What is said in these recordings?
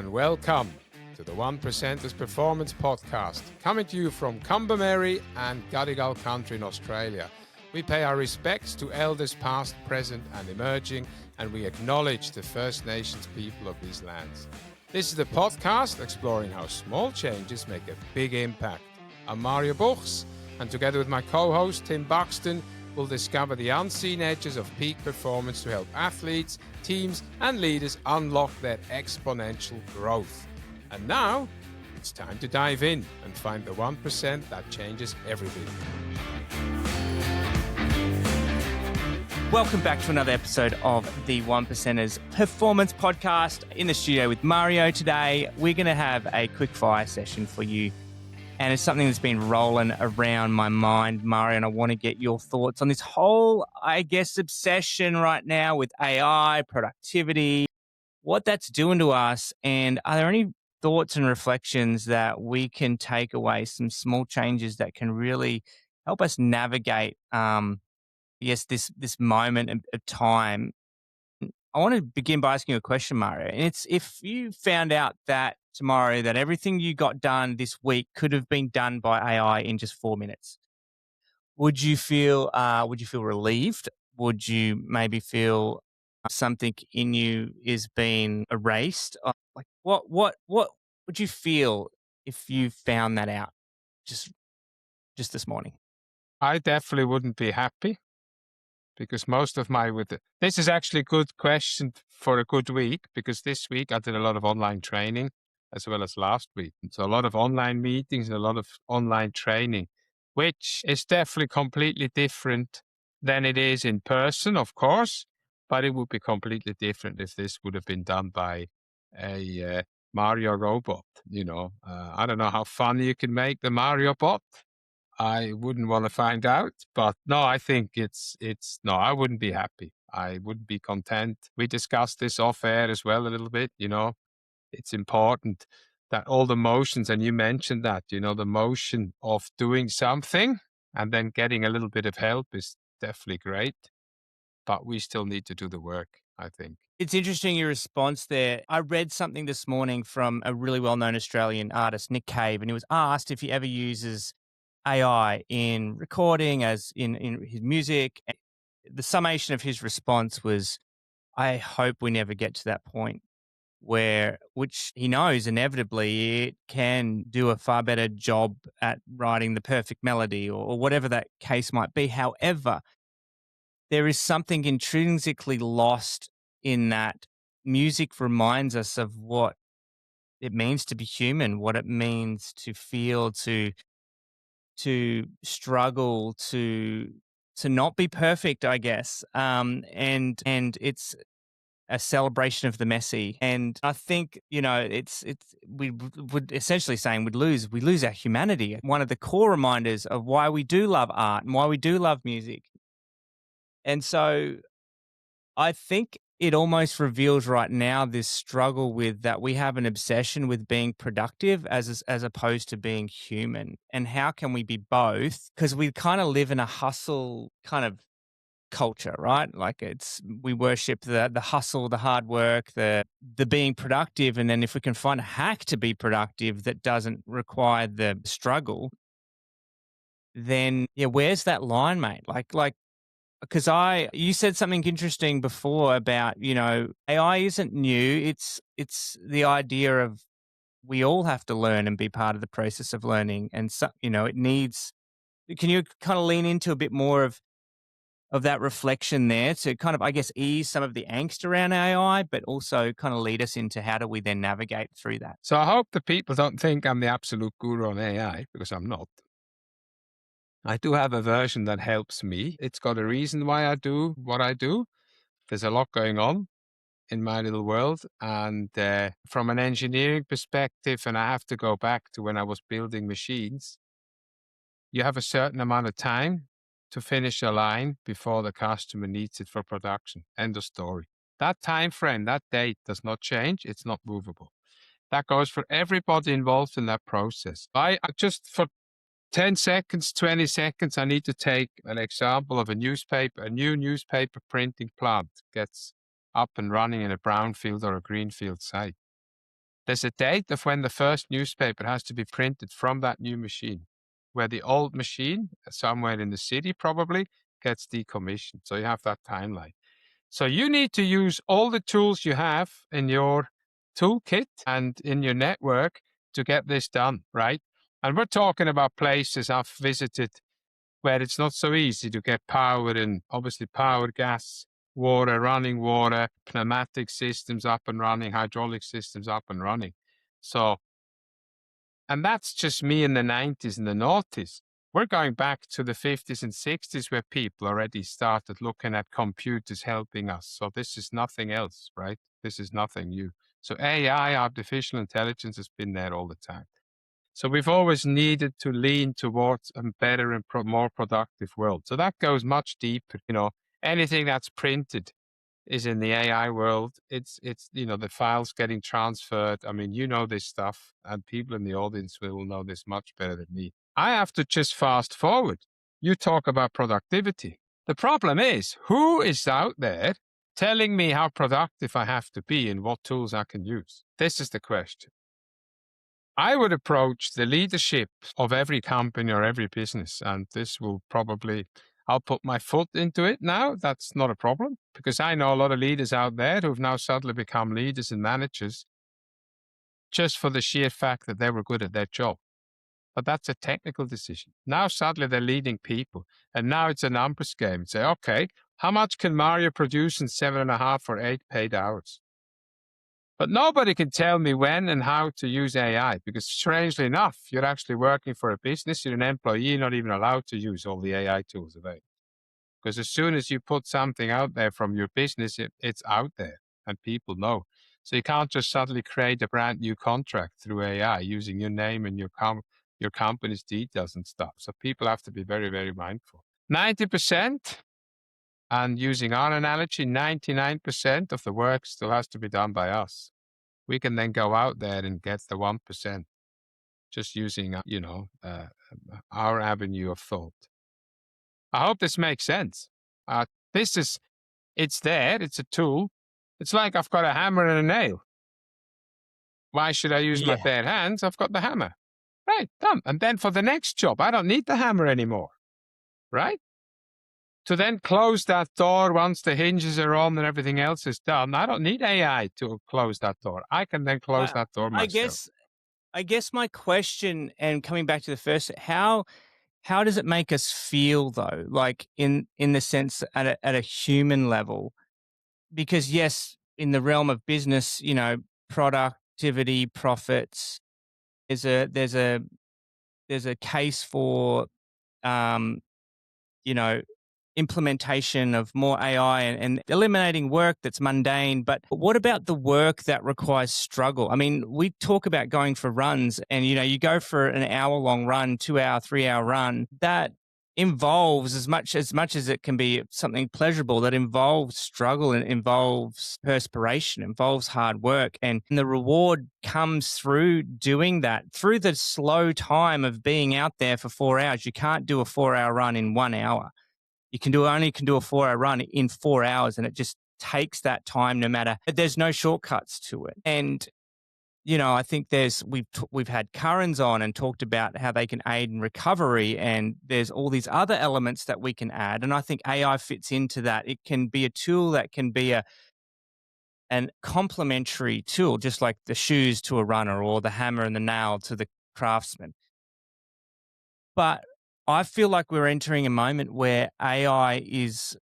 and welcome to the 1%ers Performance Podcast, coming to you from Combermary and Gadigal country in Australia. We pay our respects to elders past, present and emerging, and we acknowledge the First Nations people of these lands. This is the podcast exploring how small changes make a big impact. I'm Mario Buchs, and together with my co-host Tim Buxton, we'll discover the unseen edges of peak performance to help athletes, teams and leaders unlock their exponential growth. And now, it's time to dive in and find the 1% that changes everything. Welcome back to another episode of the 1%ers Performance Podcast. In the studio with Mario today, we're going to have a quick fire session for you. And it's something that's been rolling around my mind, Mario, and I want to get your thoughts on this whole, obsession right now with AI, productivity, what that's doing to us. And are there any thoughts and reflections that we can take away, some small changes that can really help us navigate, this moment of time? I want to begin by asking you a question, Mario. And it's, if you found out that tomorrow that everything you got done this week could have been done by AI in just 4 minutes, would you feel relieved? Would you maybe feel something in you is being erased? Like what would you feel if you found that out just this morning? I definitely wouldn't be happy because this is actually a good question for a good week, because this week I did a lot of online training as well as last week. So a lot of online meetings and a lot of online training, which is definitely completely different than it is in person, of course, but it would be completely different if this would have been done by a Mario robot. I don't know how funny you can make the Mario bot. I wouldn't want to find out, but no, I think no, I wouldn't be happy. I wouldn't be content. We discussed this off air as well a little bit. It's important that all the motions, and you mentioned that, the motion of doing something and then getting a little bit of help is definitely great, but we still need to do the work, I think. It's interesting, your response there. I read something this morning from a really well-known Australian artist, Nick Cave, and he was asked if he ever uses AI in recording, as in his music. The summation of his response was, I hope we never get to that point which he knows inevitably it can do a far better job at writing the perfect melody or whatever that case might be. However, there is something intrinsically lost in that. Music reminds us of what it means to be human, what it means to feel, to struggle, to not be perfect, I guess. And it's a celebration of the messy. And I think, we would essentially saying we lose our humanity. One of the core reminders of why we do love art and why we do love music. And so I think it almost reveals right now this struggle with that we have an obsession with being productive as opposed to being human. And how can we be both? Because we kind of live in a hustle kind of culture, right? Like we worship the hustle, the hard work, the being productive. And then if we can find a hack to be productive that doesn't require the struggle, then where's that line, mate? Like, because you said something interesting before about, AI isn't new. It's the idea of we all have to learn and be part of the process of learning. And so, it needs, can you kind of lean into a bit more of that reflection there to kind of, I guess, ease some of the angst around AI, but also kind of lead us into how do we then navigate through that? So I hope that people don't think I'm the absolute guru on AI, because I'm not. I do have a version that helps me. It's got a reason why I do what I do. There's a lot going on in my little world. And from an engineering perspective, and I have to go back to when I was building machines, you have a certain amount of time to finish a line before the customer needs it for production. End of story. That time frame, that date does not change. It's not movable. That goes for everybody involved in that process. I just, for 10 seconds, 20 seconds, I need to take an example of a new newspaper printing plant gets up and running in a brownfield or a greenfield site. There's a date of when the first newspaper has to be printed from that new machine, where the old machine, somewhere in the city probably, gets decommissioned. So you have that timeline. So you need to use all the tools you have in your toolkit and in your network to get this done, right? And we're talking about places I've visited where it's not so easy to get power and obviously power, gas, water, running water, pneumatic systems up and running, hydraulic systems up and running. So, and that's just me in the 90s and the noughties. We're going back to the 50s and 60s where people already started looking at computers helping us. So this is nothing else, right? This is nothing new. So AI, artificial intelligence, has been there all the time. So we've always needed to lean towards a better and more productive world. So that goes much deeper. Anything that's printed is in the AI world. It's the files getting transferred. I mean, this stuff, and people in the audience will know this much better than me. I have to just fast forward. You talk about productivity. The problem is, who is out there telling me how productive I have to be and what tools I can use? This is the question. I would approach the leadership of every company or every business, and this will probably, I'll put my foot into it now. That's not a problem because I know a lot of leaders out there who've now suddenly become leaders and managers just for the sheer fact that they were good at their job. But that's a technical decision. Now suddenly they're leading people, and now it's a numbers game. Say, okay, how much can Mario produce in 7.5 or 8 paid hours? But nobody can tell me when and how to use AI because, strangely enough, you're actually working for a business, you're an employee, you're not even allowed to use all the AI tools available. Because as soon as you put something out there from your business, it's out there and people know. So you can't just suddenly create a brand new contract through AI using your name and your company's details and stuff. So people have to be very, very mindful. 90%, and using our analogy, 99% of the work still has to be done by us. We can then go out there and get the 1% just using, our avenue of thought. I hope this makes sense. It's there, it's a tool. It's like I've got a hammer and a nail. Why should I use my Yeah. bare hands? I've got the hammer. Right, done. And then for the next job, I don't need the hammer anymore. Right? To then close that door once the hinges are on and everything else is done, I don't need AI to close that door. I can then close that door I myself. guess my question, and coming back to the first, how does it make us feel though? Like in the sense at a human level, because yes, in the realm of business, productivity, profits, there's a case for um, you know, implementation of more AI and eliminating work that's mundane. But what about the work that requires struggle? I mean, we talk about going for runs and, you go for an hour-long run, 2-hour, 3-hour run. That involves as much as it can be something pleasurable, that involves struggle and involves perspiration, involves hard work. And the reward comes through doing that, through the slow time of being out there for 4 hours. You can't do a 4-hour run in 1 hour. You can do a 4-hour run in 4 hours, and it just takes that time. No matter, there's no shortcuts to it. And I think we've had Currens on and talked about how they can aid in recovery, and there's all these other elements that we can add. And I think AI fits into that. It can be a tool that can be an complementary tool, just like the shoes to a runner or the hammer and the nail to the craftsman. But I feel like we're entering a moment where AI is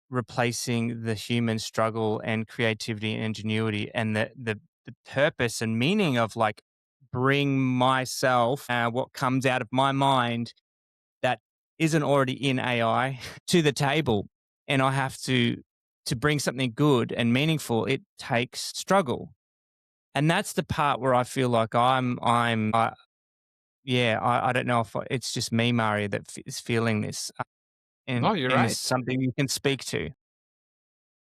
replacing the human struggle and creativity and ingenuity and the purpose and meaning of, like, bring myself, what comes out of my mind that isn't already in AI to the table. And I have to bring something good and meaningful. It takes struggle. And that's the part where I feel like I don't know if it's just me, Mario, that is feeling this, No, you're and is right. something you can speak to.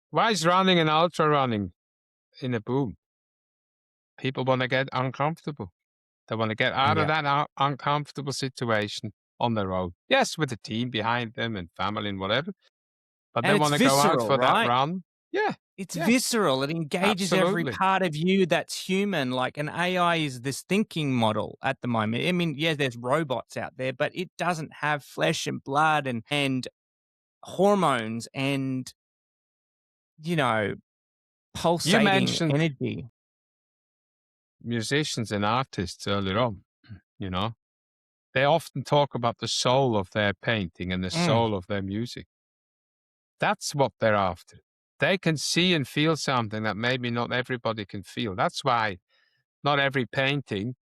Why is running and ultra running in a boom? People want to get uncomfortable. They want to get out of Yeah, that uncomfortable situation on their own. Yes, with a team behind them and family and whatever, but they and it's want to go out visceral, for that right? run. Yeah, It's yeah, visceral. It engages every absolutely. part of you that's human. Like an AI is this thinking model at the moment. I mean, yeah, there's robots out there, but it doesn't have flesh and blood and hormones and, you know, You pulsating mentioned energy. musicians and artists earlier on, you know. They often talk about the soul of their painting and the Mm. soul of their music. That's what they're after. They can see and feel something that maybe not everybody can feel. That's why not every painting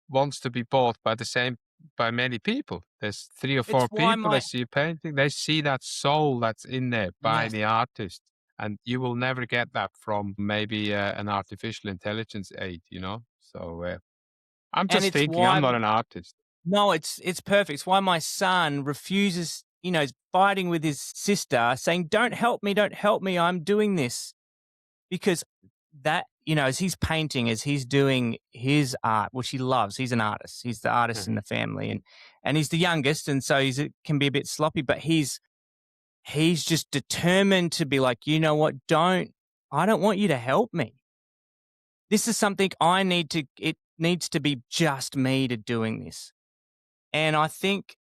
wants to be bought by many people. There's three or It's four why people that my see a painting. They see that soul that's in there by yes, the artist, and you will never get that from maybe an artificial intelligence aid. So I'm and just it's thinking. why I'm not an artist. no, it's perfect. It's why my son refuses, is fighting with his sister saying, don't help me, I'm doing this." Because that, as he's painting, as he's doing his art, which he loves, he's an artist. He's the artist in Mhm. the family, and he's the youngest, and so it can be a bit sloppy, but he's just determined to be like, "You know what? I don't want you to help me. This is something it needs to be just me to doing this." And I think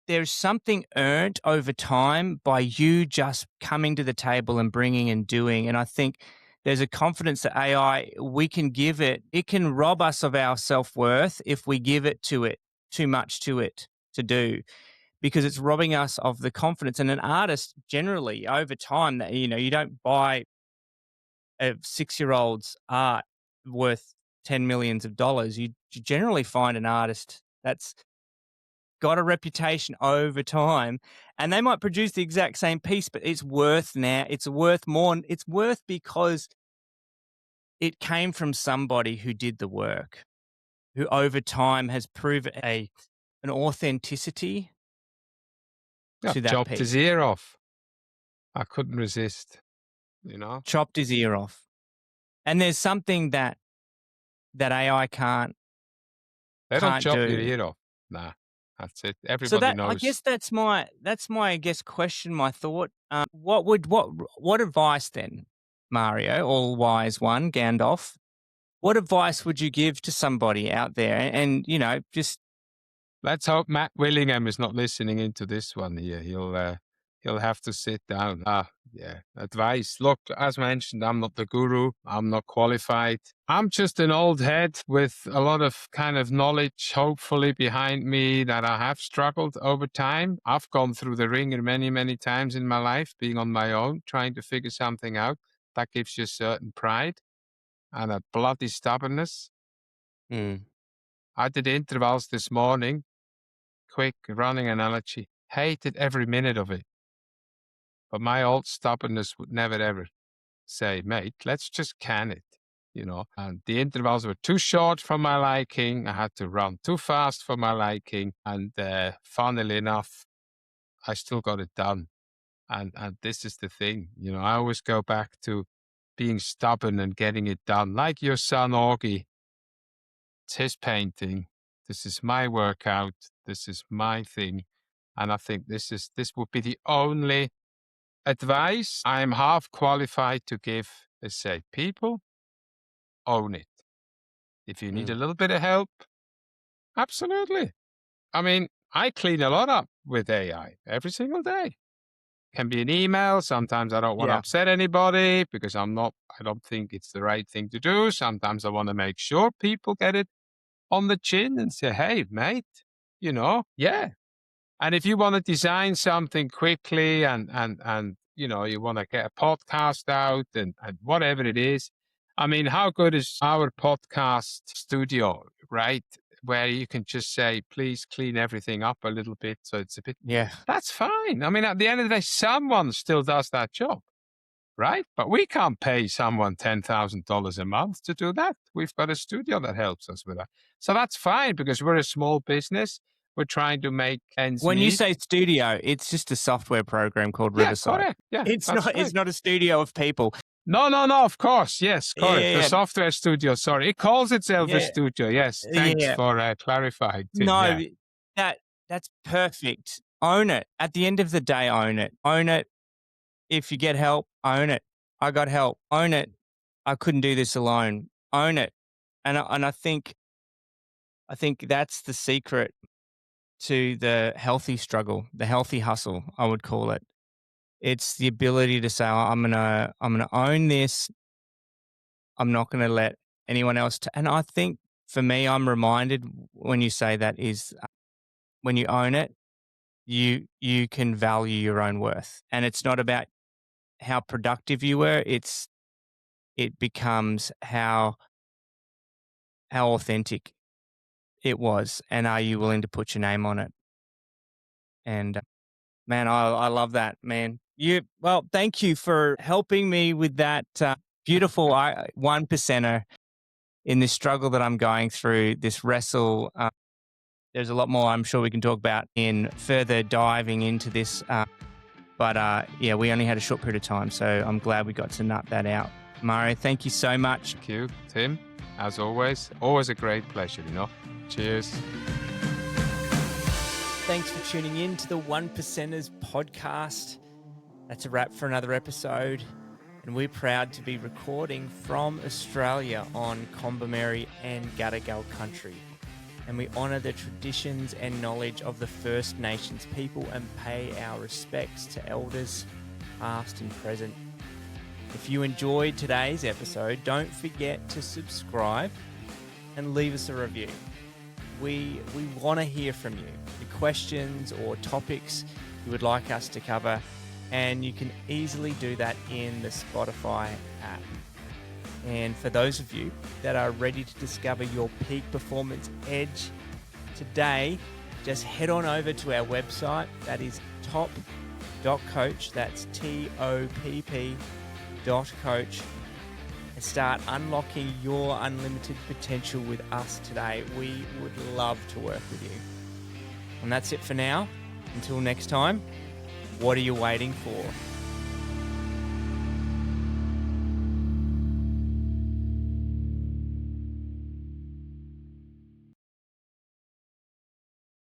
there's something earned over time by you just coming to the table and bringing and doing. And I think there's a confidence that AI, we can give it, it can rob us of our self worth if we give it too much to it to do, because it's robbing us of the confidence. And an artist generally over time that, you don't buy a 6-year old's art worth 10 millions of dollars. You generally find an artist that's got a reputation over time, and they might produce the exact same piece, but it's worth more. It's worth because it came from somebody who did the work, who over time has proven an authenticity Yeah, to that chopped his piece. ear off. I couldn't resist. You know, Chopped his ear off. And there's something that AI they don't can't chop your do. ear off. Nah, that's it. So Everybody that I knows. guess that's my I guess question, my thought. What advice then, Mario, all wise one, Gandalf? What advice would you give to somebody out there? And just Let's hope Matt Willingham is not listening into this one here. He'll have to sit down. Yeah. Advice. Look, as mentioned, I'm not the guru. I'm not qualified. I'm just an old head with a lot of kind of knowledge, hopefully behind me, that I have struggled over time. I've gone through the ringer many, many times in my life, being on my own, trying to figure something out. That gives you a certain pride and a bloody stubbornness. mm, I did intervals this morning, quick running analogy. Hated every minute of it. But my old stubbornness would never ever say, mate, let's just can it. And the intervals were too short for my liking. I had to run too fast for my liking. And funnily enough, I still got it done. And this is the thing. I always go back to being stubborn and getting it done. Like your son, Augie, it's his painting. This is my workout. This is my thing. And I think this would be the only advice I'm half qualified to give. Is say, people, own it. If you need a mm, little bit of help, absolutely. I mean, I clean a lot up with AI every single day. Can be an email. Sometimes I don't want to yeah, upset anybody because I don't think it's the right thing to do. Sometimes I want to make sure people get it on the chin and say, hey, mate, yeah. And if you want to design something quickly and you want to get a podcast out and whatever it is, I mean, how good is our podcast studio, right? Where you can just say, please clean everything up a little bit so it's a bit, yeah. that's fine. I mean, at the end of the day, someone still does that job, right? But we can't pay someone $10,000 a month to do that. We've got a studio that helps us with that. So that's fine because we're a small business. We're trying to make ends When you meet. say studio, it's just a software program called Yeah, Riverside. correct. Yeah, It's that's not. It's right. not a studio of people. No, no, no, of course. Yes, correct. The Yeah, software studio. Sorry. It calls itself a yeah, studio. Yes. Thanks yeah. for clarifying, Tim. No, Yeah. that's perfect. Own it. At the end of the day, own it. Own it. If you get help, own it. I got help. Own it. I couldn't do this alone. Own it. And I think that's the secret to the healthy struggle, the healthy hustle, I would call it. It's the ability to say, "Oh, I'm gonna own this. I'm not gonna let anyone else." And I think for me, I'm reminded when you say that is when you own it, you can value your own worth, and it's not about how productive you were. It becomes how authentic it was, and are you willing to put your name on it? And man, I love that, man. Well, thank you for helping me with that beautiful one percenter in this struggle that I'm going through, this wrestle. There's a lot more I'm sure we can talk about in further diving into this. But yeah, we only had a short period of time, so I'm glad we got to nut that out. Mario, thank you so much. Thank you, Tim. As always a great pleasure, Cheers. Thanks for tuning in to the One Percenters podcast. That's a wrap for another episode. And we're proud to be recording from Australia on Kombumerri and Gadigal country. And we honour the traditions and knowledge of the First Nations people and pay our respects to elders, past and present. If you enjoyed today's episode, don't forget to subscribe and leave us a review. We want to hear from you, the questions or topics you would like us to cover, and you can easily do that in the Spotify app. And for those of you that are ready to discover your peak performance edge today, just head on over to our website. That is top.coach. That's TOPP.coach. And start unlocking your unlimited potential with us today. We would love to work with you. And that's it for now. Until next time, what are you waiting for?